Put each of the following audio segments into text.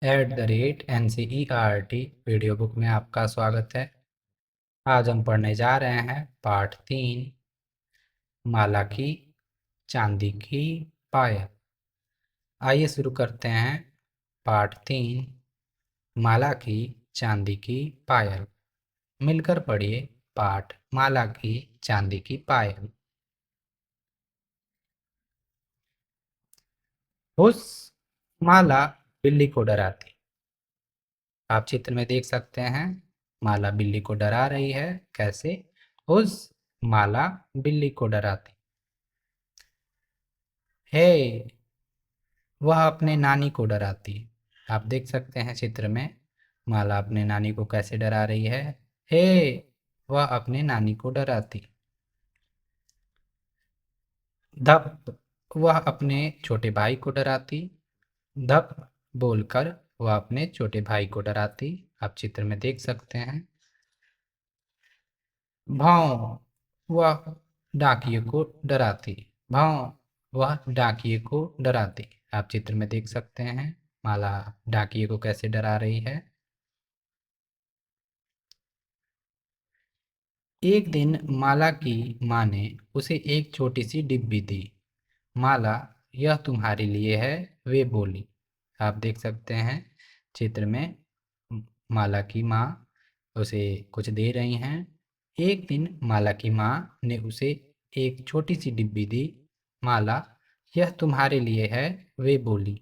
NCERT video book में आपका स्वागत है। आज हम पढ़ने जा रहे हैं पाठ 3, माला की चांदी की पायल। आइए शुरू करते हैं। पाठ 3, माला की चांदी की पायल। मिलकर पढ़िए पाठ माला की चांदी की पायल। उस माला बिल्ली को डराती। आप चित्र में देख सकते हैं, माला बिल्ली को डरा रही है। कैसे? उस माला बिल्ली को डराती। हे, वह अपने नानी को डराती। आप देख सकते हैं चित्र में, माला अपने नानी को कैसे डरा रही है। हे, वह अपने नानी को डराती। धप, वह अपने छोटे भाई को डराती। धप बोलकर वह अपने छोटे भाई को डराती। आप चित्र में देख सकते हैं। भौं, वह डाकिये को डराती। भौं, वह डाकिये को डराती। आप चित्र में देख सकते हैं, माला डाकिये को कैसे डरा रही है। एक दिन माला की माँ ने उसे एक छोटी सी डिब्बी दी। माला, यह तुम्हारे लिए है, वे बोली। आप देख सकते हैं चित्र में, माला की माँ उसे कुछ दे रही हैं। एक दिन माला की माँ ने उसे एक छोटी सी डिब्बी दी। माला, यह तुम्हारे लिए है, वे बोली।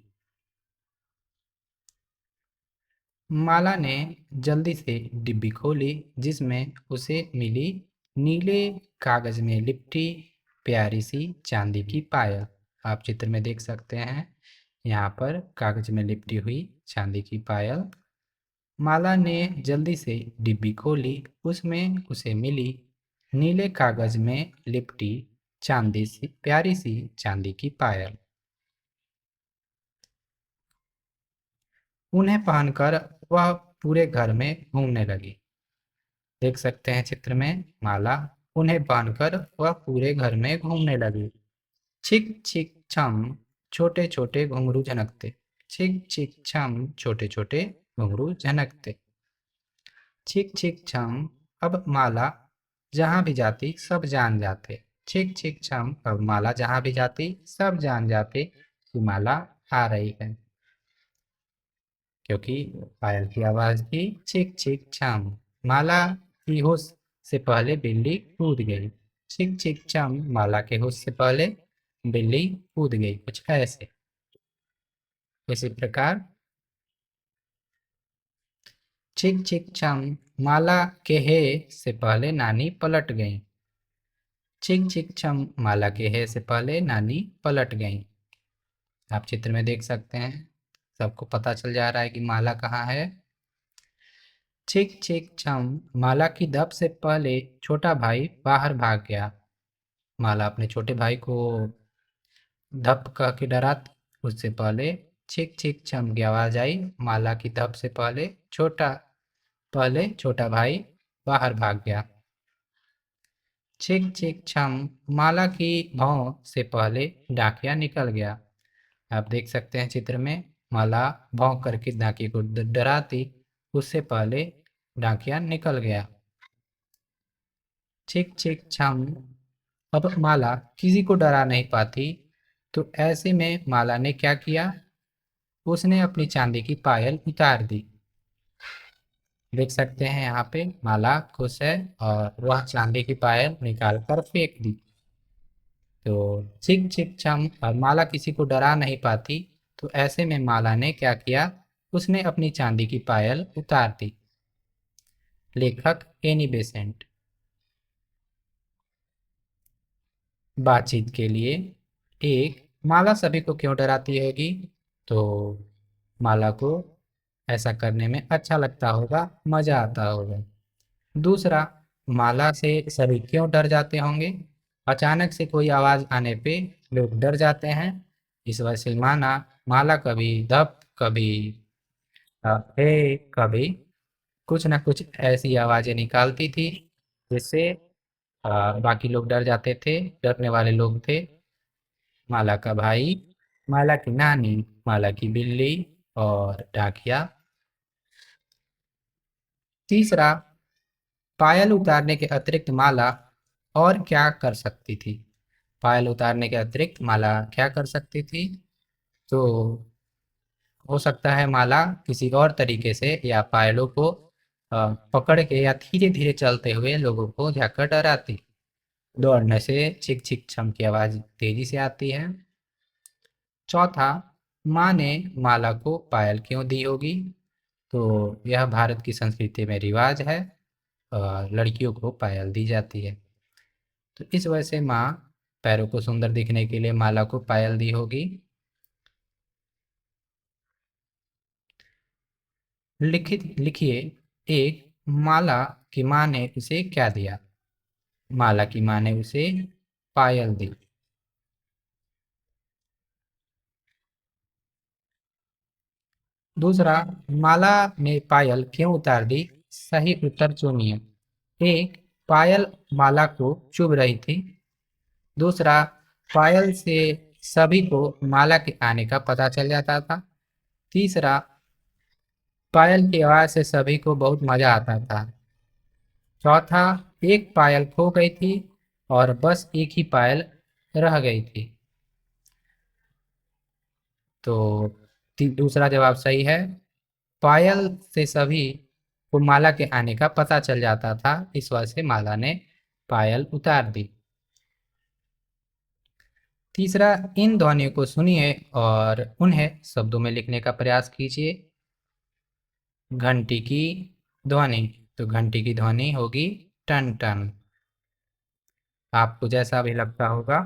माला ने जल्दी से डिब्बी खोली, जिसमें उसे मिली नीले कागज में लिपटी प्यारी सी चांदी की पायल। आप चित्र में देख सकते हैं, यहाँ पर कागज में लिपटी हुई चांदी की पायल। माला ने जल्दी से डिब्बी खोली, उसमें उसे मिली नीले कागज में लिपटी चांदी सी प्यारी सी चांदी की पायल। उन्हें पहनकर वह पूरे घर में घूमने लगी। देख सकते हैं चित्र में, माला उन्हें बांधकर वह पूरे घर में घूमने लगी। छिक छिक छम, छोटे छोटे घुंघरू झनकते। छिक छिक छम, छोटे छोटे घुंघरू झनकते। छिक छिक छम, अब माला जहाँ भी जाती सब जान जाते। छिक छिक छम, अब माला जहाँ भी जाती सब जान जाते कि माला आ रही है, क्योंकि पायल की आवाज थी छिक छिक छम। माला की होश से पहले बिल्ली कूद गई। छिक छिक छम, माला के होश से पहले बिल्ली कूद गई। कुछ ऐसे। इसी प्रकार छिक छिक छम, माला के हे से पहले नानी पलट गई। छिक छिक छम, माला के हे से पहले नानी पलट गई। आप चित्र में देख सकते हैं, सबको पता चल जा रहा है कि माला कहाँ है। छिक छिक छम, माला की धप से पहले छोटा भाई बाहर भाग गया। माला अपने छोटे भाई को धप कह के डरा, उससे पहले छिक छिक छम की आवाज आई। माला की धप से पहले छोटा भाई बाहर भाग गया। छिक छिक छम, माला की भौं से पहले डाकिया निकल गया। आप देख सकते हैं चित्र में, माला भौं करके डाकिये को डराती, उससे पहले डाकिया निकल गया। छिक छिक छम, अब माला किसी को डरा नहीं पाती, तो ऐसे में माला ने क्या किया, उसने अपनी चांदी की पायल उतार दी। देख सकते हैं यहाँ पे माला खुश है और वह चांदी की पायल निकाल कर फेंक दी। तो छिक छिक छम, और माला किसी को डरा नहीं पाती, तो ऐसे में माला ने क्या किया, उसने अपनी चांदी की पायल उतार दी। लेखक एनी बेसेंट। बातचीत के लिए। एक, माला सभी को क्यों डराती होगी? तो माला को ऐसा करने में अच्छा लगता होगा, मजा आता होगा। दूसरा, माला से सभी क्यों डर जाते होंगे? अचानक से कोई आवाज आने पे लोग डर जाते हैं। इस वजह से माला कभी धप, कभी हे, कभी कुछ ना कुछ ऐसी आवाजें निकालती थी, जिससे बाकी लोग डर जाते थे। डरने वाले लोग थे माला का भाई, माला की नानी, माला की बिल्ली, और डाकिया। तीसरा, पायल उतारने के अतिरिक्त माला और क्या कर सकती थी? पायल उतारने के अतिरिक्त माला क्या कर सकती थी? तो हो सकता है माला किसी और तरीके से या पायलों को पकड़ के या धीरे धीरे चलते हुए लोगों को जाकर डराती। दौड़ने से छिक छिक छम की आवाज तेजी से आती है। चौथा, माँ ने माला को पायल क्यों दी होगी? तो यह भारत की संस्कृति में रिवाज है, लड़कियों को पायल दी जाती है। तो इस वजह से माँ पैरों को सुंदर दिखने के लिए माला को पायल दी होगी। लिखित लिखिए, एक, माला की माँ ने उसे क्या दिया? माला की माँ ने उसे पायल दी। दूसरा, माला ने पायल क्यों उतार दी? सही उत्तर चुनिए। एक, पायल माला को चुभ रही थी। दूसरा, पायल से सभी को माला के आने का पता चल जाता था। तीसरा, पायल की आवाज से सभी को बहुत मजा आता था। चौथा, एक पायल खो गई थी और बस एक ही पायल रह गई थी। तो दूसरा जवाब सही है। पायल से सभी को माला के आने का पता चल जाता था, इस वजह से माला ने पायल उतार दी। तीसरा, इन ध्वनियों को सुनिए और उन्हें शब्दों में लिखने का प्रयास कीजिए। घंटी की ध्वनि, तो घंटी की ध्वनि होगी टन टन। आपको जैसा भी लगता होगा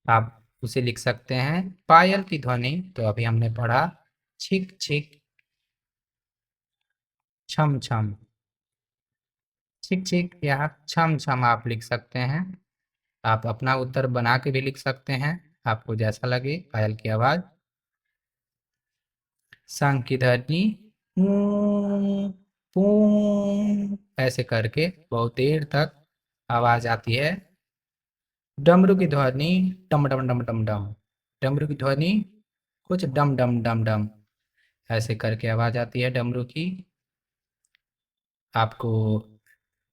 आप उसे लिख सकते हैं। पायल की ध्वनि, तो अभी हमने पढ़ा छिक छिक छम छम। छिक छिक या छम छम आप लिख सकते हैं। आप अपना उत्तर बना के भी लिख सकते हैं, आपको जैसा लगे। पायल की आवाज, शंख की ध्वनि ऊं, पूं, ऐसे करके बहुत देर तक आवाज आती है। डमरू की ध्वनि डम डम डम डम डम। डमरू की ध्वनि कुछ डम डम डम डम ऐसे करके आवाज आती है डमरू की। आपको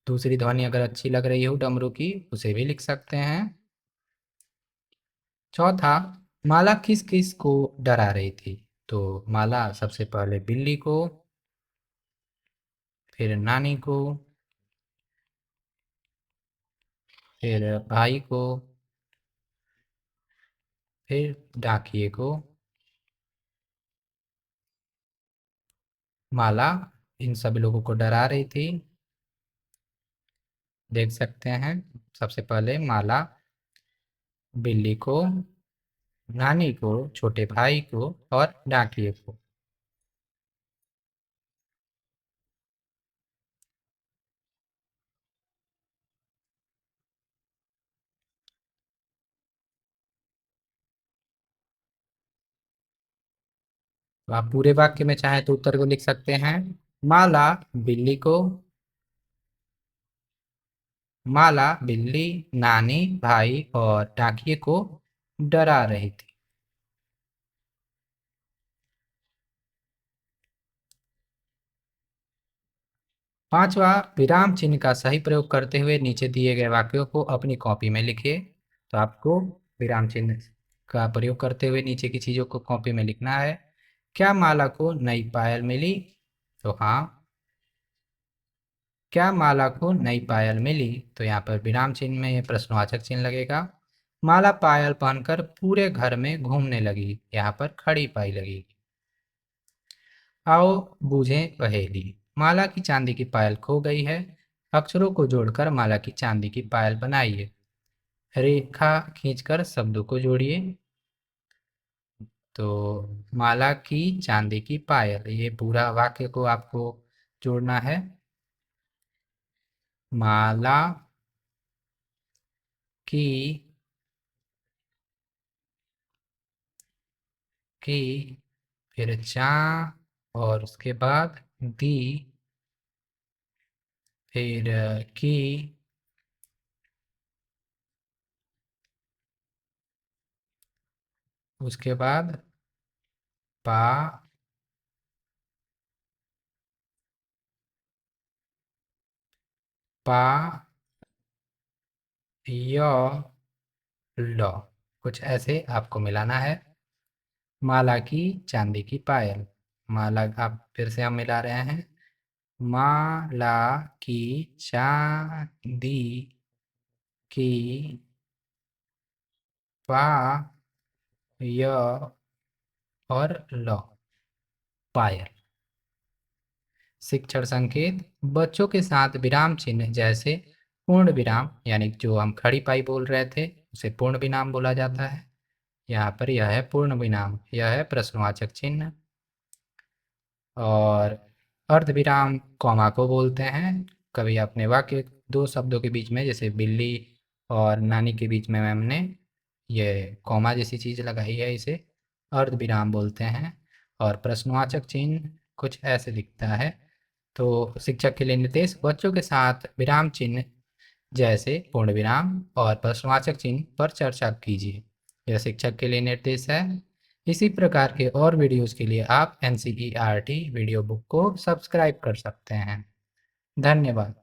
दूसरी ध्वनि अगर अच्छी लग रही हो डमरू की, उसे भी लिख सकते हैं। चौथा, माला किस किस को डरा रही थी? तो माला सबसे पहले बिल्ली को, फिर नानी को, फिर भाई को, फिर डाकिए को। माला इन सभी लोगों को डरा रही थी। देख सकते हैं, सबसे पहले माला बिल्ली को, नानी को, छोटे भाई को और डाकिए को। तो आप पूरे वाक्य में चाहे तो उत्तर को लिख सकते हैं। माला बिल्ली को, माला बिल्ली, नानी, भाई और डाकिए को डरा रही थी। पांचवा, विराम चिन्ह का सही प्रयोग करते हुए नीचे दिए गए वाक्यों को अपनी कॉपी में लिखिए। तो आपको विराम चिन्ह का प्रयोग करते हुए नीचे की चीजों को कॉपी में लिखना है। क्या माला को नई पायल मिली? तो हाँ। क्या माला को नई पायल मिली? तो यहाँ पर विराम चिन्ह में ये प्रश्नवाचक चिन्ह लगेगा। माला पायल पहनकर पूरे घर में घूमने लगी, यहाँ पर खड़ी पाई लगेगी। आओ बूझें पहेली। माला की चांदी की पायल खो गई है, अक्षरों को जोड़कर माला की चांदी की पायल बनाइए। रेखा खींचकर शब्दों को जोड़िए। तो माला की चांदी की पायल, ये पूरा वाक्य को आपको जोड़ना है। माला की की फिर चा और उसके बाद दी, फिर की, उसके बाद पा, पा य ल, कुछ ऐसे आपको मिलाना है। माला की चांदी की पायल, माला आप फिर से हम मिला रहे हैं। माला की चांदी की पायल और ल, पायल। शिक्षण संकेत, बच्चों के साथ विराम चिन्ह जैसे पूर्ण विराम, यानी जो हम खड़ी पाई बोल रहे थे उसे पूर्ण विराम बोला जाता है। यहाँ पर यह है पूर्ण विराम, यह है प्रश्नवाचक चिन्ह। और अर्धविराम कॉमा को बोलते हैं। कभी अपने वाक्य दो शब्दों के बीच में, जैसे बिल्ली और नानी के बीच में मैम ने ये कॉमा जैसी चीज़ लगाई है, इसे अर्धविराम बोलते हैं। और प्रश्नवाचक चिन्ह कुछ ऐसे दिखता है। तो शिक्षक के लिए निर्देश, बच्चों के साथ विराम चिन्ह जैसे पूर्ण विराम और प्रश्नवाचक चिन्ह पर चर्चा कीजिए। यह शिक्षक के लिए निर्देश है। इसी प्रकार के और वीडियोस के लिए आप NCERT वीडियो बुक को सब्सक्राइब कर सकते हैं। धन्यवाद।